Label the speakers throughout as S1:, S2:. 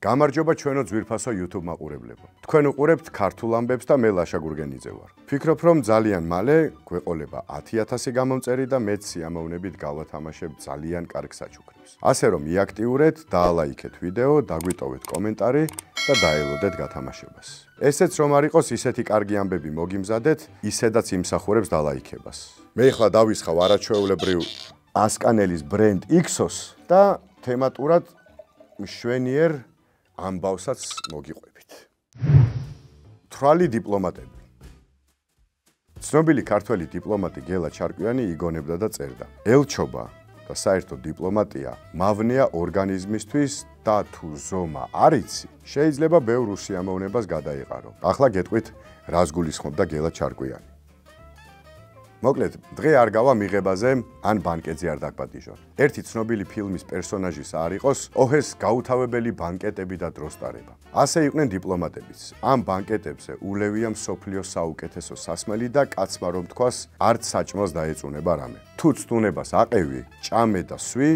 S1: გამარჯობა ჩვენო ძვირფასო YouTube მაყურებლებო. თქვენ უყურებთ ქართულ ამბებს და მე ლაშა გურგენიძე ვარ. ვფიქრობ რომ ძალიან მალე გვეყოლება 10,000 გამომწერი და მეც სიამოვნებით გავათამაშებ ძალიან კარგ საჩუქრებს. ასე რომ მიაქტიურეთ, დაალაიქეთ ვიდეო, დაგვიტოვეთ კომენტარი და დაელოდეთ გათამაშებას. ესეც რომ არ იყოს ისეთი კარგი ამბები მოგიმზადეთ, ისედაც იმსახურებს დალაიქებას. მე ახლა დავისხავ არაჩვეულებრივ ასკანელის ბრენდ Ixos და თემატურად მშვენიერ ამბავსაც მოგიყვებით. თრალი დიპლომატები. ცნობილი ქართველი დიპლომატი გელა ჩარკვიანი იგონებდა და წერდა: ელჩობა და საერთო დიპლომატია მავნეა ორგანიზმისთვის და თუ ზომა არ იცი, შეიძლება ბევრ უსიამოვნებას გადაიყარო. ახლა გეტყვით, რას გულისხმობდა გელა ჩარკვიანი. მოკლედ, დღე არ გავა მიღებაზე, ან ბანკეტზე არ დაგპატიჟონ. ერთი ცნობილი ფილმის პერსონაჟის არ იყოს, ოჰეს გაუთავებელი ბანკეტები და დროსტარება. ასე იყვნენ დიპლომატებიც. ამ ბანკეტებზე ულევია მსოფლიოს საუკეთესო სასმელი და კაცმა რომ თქვას, არც საჭმელს დაეწუნება რამე. თუ ცდუნებას აყევი, ჭამე და სვი,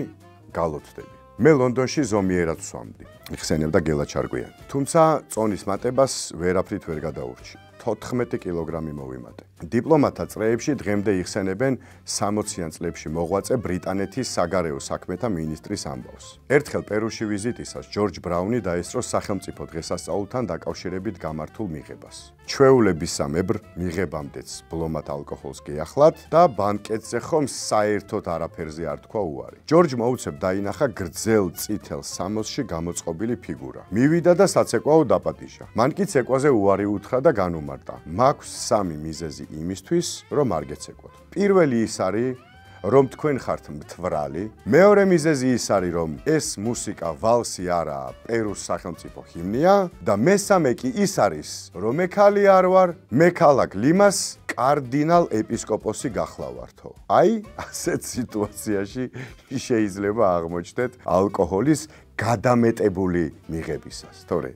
S1: გალოცდები. მე ლონდონში ზომიერად ვსვამდი, იხსენებდა გელა ჩარკვიანი. თუმცა წონის მატებას ვერაფრით ვერ გადაურჩი. 14 კილოგრამი მოვიმატე. დიპლომატთა წრეებში დღემდე იხსენებენ 60-იან წლებში მოღვაწე ბრიტანეთის საგარეო საქმეთა მინისტრის ამბავს. ერთხელ პერუში ვიზიტისას ჯორჯ ბრაუნი დაესწრო სახელმწიფო დღესასწაულთან დაკავშირებით გამართულ მიღებას. ჩვეულებისამებრ მიღებამდეც ბლომად ალკოჰოლს გეახლათ და ბანკეტზე ხომ საერთოდ არაფერზე არ თქვა უარი. ჯორჯ მოუცებ დაინახა გრძელ წითელ სამოსში გამოწყობილი ფიგურა. მივიდა და საცეკვაო დაპატიჟა. მან კი ცეკვაზე უარი უთხრა და განუმარტა. მაქვს 3 მიზეზი იმისთვის, რომ არ გეცეკვოთ. პირველი ის არის, რომ თქვენ ხართ მთვრალი. მეორე მიზეზი ის არის, რომ ეს მუსიკა ვალსი არაა, პერუს სახელმწიფო ჰიმნია და მესამე კი ის არის, რომ მე ქალი არ ვარ, მე ქალაქ ლიმას კარდინალ ეპისკოპოსი გახლავართო. აი, ასეთ სიტუაციაში შეიძლება აღმოჩნდეთ ალკოჰოლის გადამეტებული მიღებისას, თორე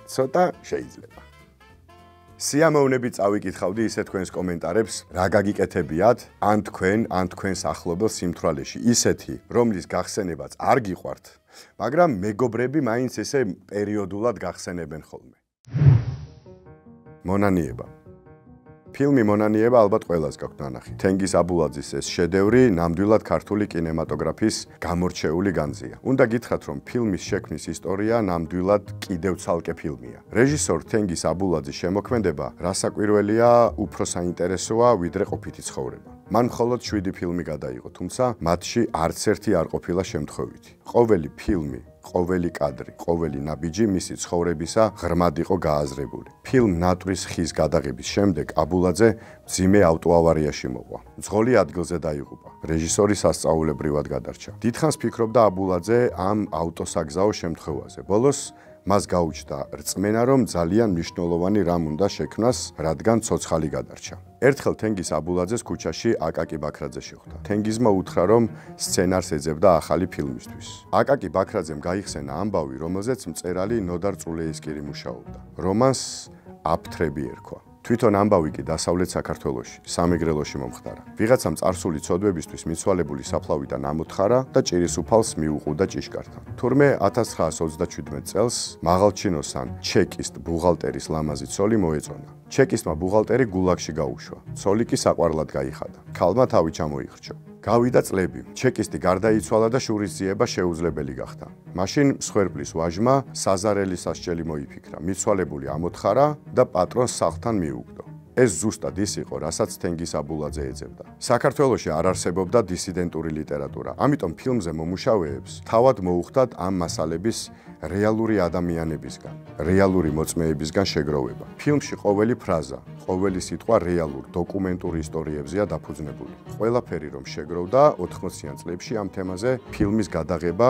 S1: ცოტა შეიძლება. სიამოვნებით წავიკითხავდი ისე თქვენს კომენტარებს, რა გაგიკეთებიათ, ან თქვენს ახლობელ სიმთვრალეში, ისეთი, რომლის გახსენებაც არ გიყვართ, მაგრამ მეგობრები მაინც ესე პერიოდულად გახსენებენ ხოლმე. მონანიება. ფილმი მონანიება ალბათ ყველას გაქვთ ნანახი. თენგიზ აბულაძის ეს შედევრი ნამდვილად ქართული კინემატოგრაფის გამორჩეული განძია. უნდა გითხრათ, რომ ფილმის შექმნის ისტორია ნამდვილად კიდევ ცალკე ფილმია. რეჟისორ თენგიზ აბულაძის შემოქმედება რასაკვირველია, უფრო საინტერესოა, ვიდრე ყოფითი ცხოვრება. მან მხოლოდ 7 ფილმი გადაიღო, თუმცა მათში არც ერთი არ ყოფილა შემთხვევითი. ყოველი ფილმი, ყოველი კადრი, ყოველი ნაბიჯი მისი ცხოვრებისა ღრმად იყო გააზრებული. ფილმ ნატვრის ხის გადაღების შემდეგ აბულაძე მძიმე ავტოავარიაში მოყვა. მძღოლი ადგილზე დაიღუპა. რეჟისორი სასწაულებრივად გადარჩა. დიდხანს ფიქრობდა აბულაძე ამ ავტოსაგზაო შემთხვევაზე. ბოლოს მას გაუჩნდა რწმენა, რომ ძალიან მნიშვნელოვანი რამ უნდა შექმნას, რადგან ცოცხალი გადარჩა. ერთხელ თენგიზ აბულაძეს ქუჩაში აკაკი ბაქრაძე შეხვდა. თენგიზმა უთხრა, რომ სცენარს ეძებდა ახალი ფილმისთვის. აკაკი ბაქრაძემ გაიხსენა ამბავი, რომელზეც მწერალი ნოდარ წულეისკირი მუშაობდა. რომანს აფთრები ერქვა. თვითონ ამბავი კი დასავლეთ საქართველოში, სამეგრელოში მომხდარა. ვიღაცამ წარსული ცოდვებისთვის მიცვალებული საფლავიდან ამოთხარა და ჭირის უფალს მიუყუდა ჭიშკართან. თურმე 1927 წელს მაღალჩინოსან ჩეკისტ ბუღალტერის ლამაზი ცოლი მოეწონა. ჩეკისტმა ბუღალტერი გულაგში გაუშვა. ცოლი კი საყვარლად გაიხადა. ქალმა თავი ჩამოიხრჩო. გავიდა წლები. ჩეკისტი გარდაიცვალა და შურისძიება შეუძლებელი გახდა. მაშინ მსხვერპლის ვაჟმა საზარელი სასჯელი მოიფიქრა. მიცვალებული ამოთხარა და პატრონს სახლთან მიუგდო. ეს ზუსტად ის იყო, რასაც თენგიზ აბულაძე ეძებდა. საქართველოში არ არსებობდა დისიდენტური ლიტერატურა, ამიტომ ფილმზე მომუშავეებს თავად მოუხდათ ამ მასალების რეალური ადამიანებისგან, რეალური მოწმეებისგან შეგროვება. ფილმში ყოველი ფრაზა, ყოველი სიტყვა რეალურ დოკუმენტურ ისტორიებზეა დაფუძნებული. ყველაფერი რომ შეგროვდა 80-იან წლებში ამ თემაზე ფილმის გადაღება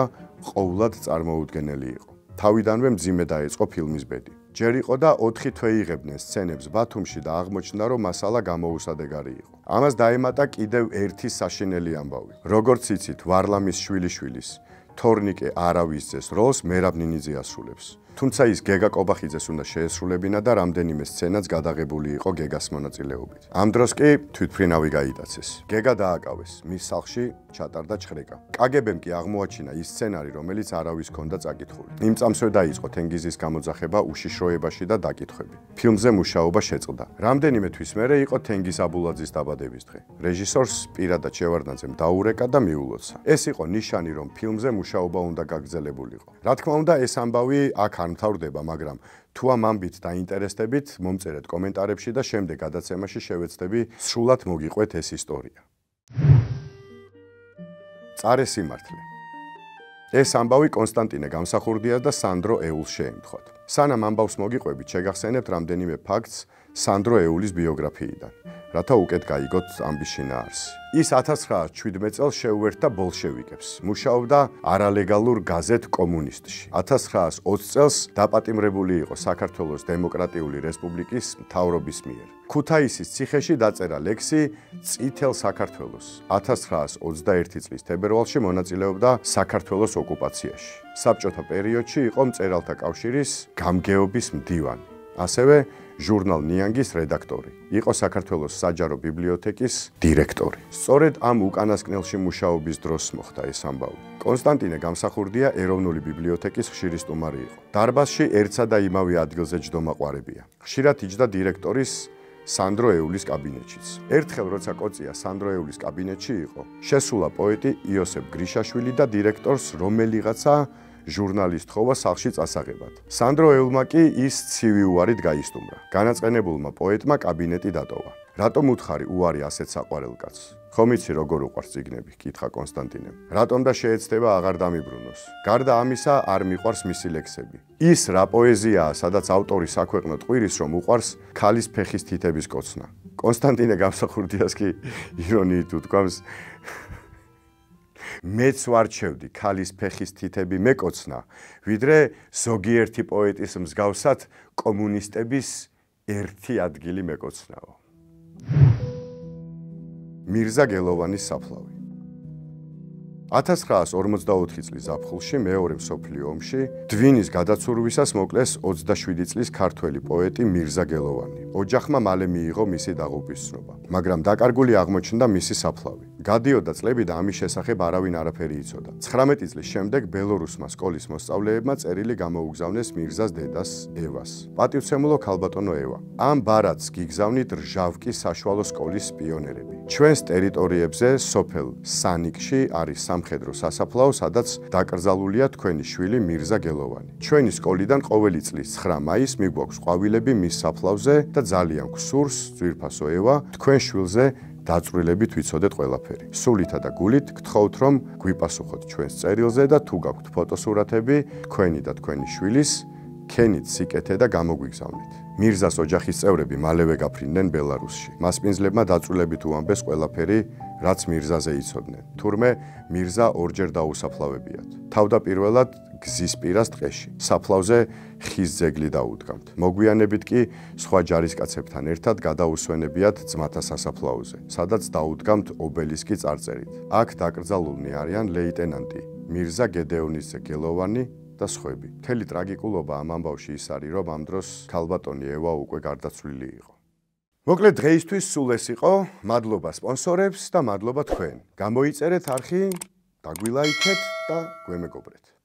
S1: ყოვლად წარმოუდგენელი იყო. თავიდანვე მძიმე დაეწყო ფილმის ბედი. ჯერ იყო და 4 თვე იღებდნენ სცენებს ბათუმში და აღმოჩნდა, რომ მასალა გამოუსადეგარი იყო. ამას დაემატა კიდევ ერთი საშინელი ამბავი. როგორც იცით, ვარლამის შვილიშვილის თორნიკე არავისძეს როლს მერაბ ნინიძე ასრულებს. თუმცა ის გეგა კობახიძეს უნდა შეესრულებინა და რამდენიმე სცენაც გადაღებული იყო გეგას მონაწილეობით. ამ დროს კი თვითმფრინავი გაიტაცეს. გეგა დააკავეს. მის სახლში ჩატარდა ჩხრეკა. კგბ-მ კი აღმოაჩინა ის სცენარი, რომელიც არავის ჰქონდა წაკითხული. იმ წამსვე დაიწყო თენგიზის გამოძახება უშიშროებაში და დაკითხვები. ფილმზე მუშაობა შეწყდა. რამდენიმე თვის მერე იყო თენგიზ აბულაძის დაბადების დღე. რეჟისორს პირადად შევარდნაძემ დაურეკა და მიულოცა. ეს იყო ნიშანი, რომ ფილმზე მუშაობა უნდა გაგრძელებულიყო. რა თქმა უნდა, ეს ამბავი აქ არ მთავრდება, მაგრამ თუ ამ ამბით დაინტერესდებით, მომწერეთ კომენტარებში და შემდეგ გადაცემაში შევეცდები სრულად მოგიყვეთ ეს ისტორია. წარე სიმართლე. ეს ამბავი კონსტანტინე გამსახურდიას და სანდრო ეულს შეემთხვათ. სანამ ამბავს მოგიყვებით, შეგახსენებთ რამდენიმე ფაქტს სანდრო ეულის ბიოგრაფიიდან, რათა უკეთ გაიგოთ ამბის შინაარსი. ის 1917 წელს შეუერთდა ბოლშევიკებს. მუშაობდა არალეგალურ გაზეთ კომუნისტში. 1920 წელს დაპატიმრებული იყო საქართველოს დემოკრატიული რესპუბლიკის მთავრობის მიერ. ქუთაისის ციხეში დაწერა ლექსი წითელ საქართველოს. 1921 წლის თებერვალში მონაწილეობდა საქართველოს ოკუპაციაში. საბჭოთა პერიოდში იყო მწერალთა კავშირის გამგეობის მდივანი. ასევე ჟურნალ ნიანგის რედაქტორი. იყო საქართველოს საჯარო ბიბლიოთეკის დირექტორი. სწორედ ამ უკანასკნელში მუშაობის დროს მოხდა ეს ამბავი. კონსტანტინე გამსახურდია ეროვნული ბიბლიოთეკის ხშირი სტუმარი იყო. დარბაზში ერთსა და იმავე ადგილზე ჯდომაყვარებია. ხშირად იჯდა დირექტორის სანდრო ეულის კაბინეტშიც. ერთხელ როცა კოწია სანდრო ეულის კაბინეტში იყო, შესულა პოეტი იოსებ გრიშაშვილი და დირექტორს რომელიღაცა ჟურნალის თხოვა სახლში წასაღებად. სანდრო ეულმა კი ის ცივი უარით გაისტუმრა. განაწყენებულმა პოეტმა კაბინეტი დატოვა. რატომ უთხარი უარი ასეთ საყვარელ კაცს? ხომ იცი როგორ უყვარს წიგნები? კითხა კონსტანტინემ. რატომ და შეეცდება აღარ დამიბრუნოს? გარდა ამისა არ მიყვარს მისი ლექსები. ის რა პოეზიაა, სადაც ავტორი საქვეყნოდ ყვირის, რომ უყვარს ქალის ფეხის თითების კოცნა. კონსტანტინე გამსახურდიას კი ირონიით უთქვამს, მეც ვარჩევდი ქალის ფეხის თითები მეკოცნა, ვიდრე ზოგიერთი პოეტის მსგავსად კომუნისტების ერთი ადგილი მეკოცნაო. მირზა გელოვანის საფლავი. 1944 წლის ზაფხულში მეორე მსოფლიო ომში დვინის გადაცურვისას მოკლეს 27 წლის ქართველი პოეტი მირზა გელოვანი. ოჯახმა მალე მიიღო მისი დაღუპვისცნობა, მაგრამ დაკარგული აღმოჩნდა მისი საფლავი. გადიოდა წლები და ამის შესახებ არავინ არაფერი იცოდა. 19 წლის შემდეგ ბელორუსმა სკოლის მოსწავლეებმა წერილი გამოუგზავნეს მირზას დედას ევას. პატივცემულო ქალბატონო ევა, ამ ბარათს გიგზავნით რჟავკის საშუალო სკოლის პიონერები. ჩვენს ტერიტორიებზე სოფელ სანიკში არის სამხედრო სასაფლაო, სადაც დაკრძალულია თქვენი შვილი მირზა გელოვანი. ჩვენი სკოლიდან ყოველი წლის 9 მაისს მიგვაქვს ყვავილები მის საფლავზე და ძალიან გვსურს, ძვირფასო ევა, თქვენ შვილზე დაწვრილებით ვიცოდეთ ყველაფერი. სულითა და გულით გთხოვთ, რომ გვიპასუხოთ ჩვენს წერილზე და თუ გაქვთ ფოტოსურათები თქვენი და თქვენი შვილის, ქენით სიკეთე და გამოგვიგზავნით. მირზას ოჯახის წევრები მალევე გაფრინდნენ ბელარუსში. მასპინძლებმა დაწვრილებით უამბეს ყველაფერი, რაც მირზაზე იცოდნენ. თურმე მირზა ორჯერ დაუსაფლავებიათ. თავდაპირველად გზის პირას ტყეში. საფლავზე ხის ძეგლი დაუდგამთ. მოგვიანებით კი სხვა ჯარისკაცებთან ერთად გადაუსვენებიათ ძმათა სასაფლაოზე, სადაც დაუდგამთ ობელისკი წარწერით. აქ დაკრძალულნი არიან ლეიტენანტი მირზა გედეონიძე გელოვანი და სხვები. მთელი ტრაგიკულობა ამ ამბავში ის არის, რომ ამ დროს ქალბატონი ევა უკვე გარდაცვლილი იყო. მოკლედ დღეისთვის სულ ეს იყო. მადლობა სპონსორებს და მადლობა თქვენ. გამოიწერეთ არხი, დაგვილაიქეთ და გვემეგობრეთ.